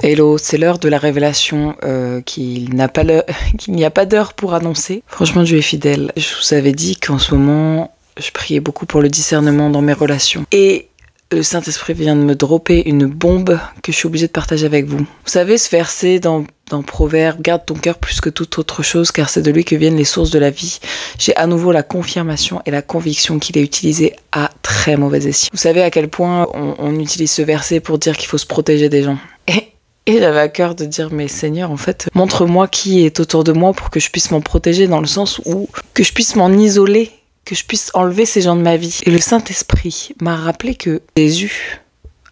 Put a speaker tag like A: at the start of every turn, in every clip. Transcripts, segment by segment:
A: Hello, c'est l'heure de la révélation qu'il n'y a pas d'heure pour annoncer. Franchement, Dieu est fidèle. Je vous avais dit qu'en ce moment, je priais beaucoup pour le discernement dans mes relations. Et le Saint-Esprit vient de me dropper une bombe que je suis obligée de partager avec vous. Vous savez, ce verset dans Proverbe, garde ton cœur plus que toute autre chose, car c'est de lui que viennent les sources de la vie. J'ai à nouveau la confirmation et la conviction qu'il est utilisé à très mauvais escient. Vous savez à quel point on utilise ce verset pour dire qu'il faut se protéger des gens. Et j'avais à cœur de dire, mais Seigneur, en fait, montre-moi qui est autour de moi pour que je puisse m'en protéger, dans le sens où que je puisse m'en isoler, que je puisse enlever ces gens de ma vie. Et le Saint-Esprit m'a rappelé que Jésus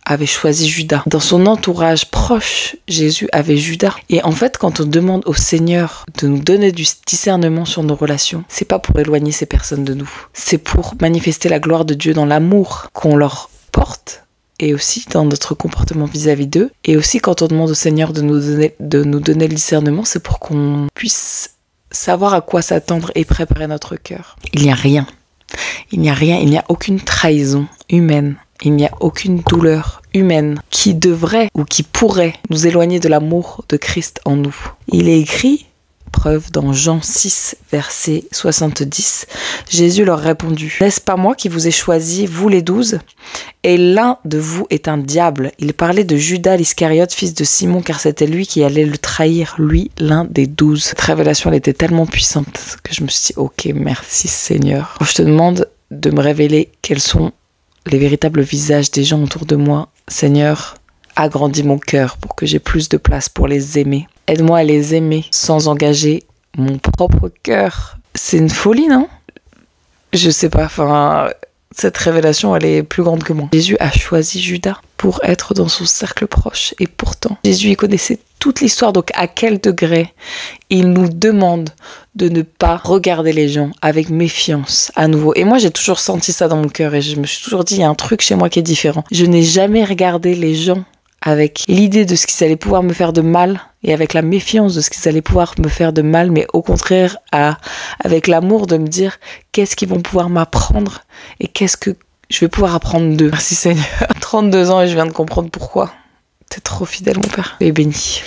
A: avait choisi Judas. Dans son entourage proche, Jésus avait Judas. Et en fait, quand on demande au Seigneur de nous donner du discernement sur nos relations, c'est pas pour éloigner ces personnes de nous. C'est pour manifester la gloire de Dieu dans l'amour qu'on leur porte, et aussi dans notre comportement vis-à-vis d'eux. Et aussi quand on demande au Seigneur de nous donner le discernement, c'est pour qu'on puisse savoir à quoi s'attendre et préparer notre cœur. Il n'y a rien, il n'y a aucune trahison humaine, il n'y a aucune douleur humaine qui devrait ou qui pourrait nous éloigner de l'amour de Christ en nous. Il est écrit, preuve dans Jean 6, verset 70, Jésus leur répondit, « N'est-ce pas moi qui vous ai choisi, vous les 12 ? Et l'un de vous est un diable. » Il parlait de Judas l'Iscariote, fils de Simon, car c'était lui qui allait le trahir, lui, l'un des 12. Cette révélation, elle était tellement puissante que je me suis dit, ok, merci Seigneur. Je te demande de me révéler quels sont les véritables visages des gens autour de moi. Seigneur, agrandis mon cœur pour que j'ai plus de place pour les aimer. Aide-moi à les aimer sans engager mon propre cœur. C'est une folie, non? Je sais pas, enfin, cette révélation, elle est plus grande que moi. Jésus a choisi Judas pour être dans son cercle proche. Et pourtant, Jésus, il connaissait toute l'histoire. Donc, à quel degré il nous demande de ne pas regarder les gens avec méfiance à nouveau. Et moi, j'ai toujours senti ça dans mon cœur. Et je me suis toujours dit, il y a un truc chez moi qui est différent. Je n'ai jamais regardé les gens avec l'idée de ce qu'ils allaient pouvoir me faire de mal et avec la méfiance de ce qu'ils allaient pouvoir me faire de mal, mais au contraire avec l'amour de me dire qu'est-ce qu'ils vont pouvoir m'apprendre et qu'est-ce que je vais pouvoir apprendre d'eux. Merci Seigneur. 32 ans et je viens de comprendre pourquoi. T'es trop fidèle mon Père. Et béni.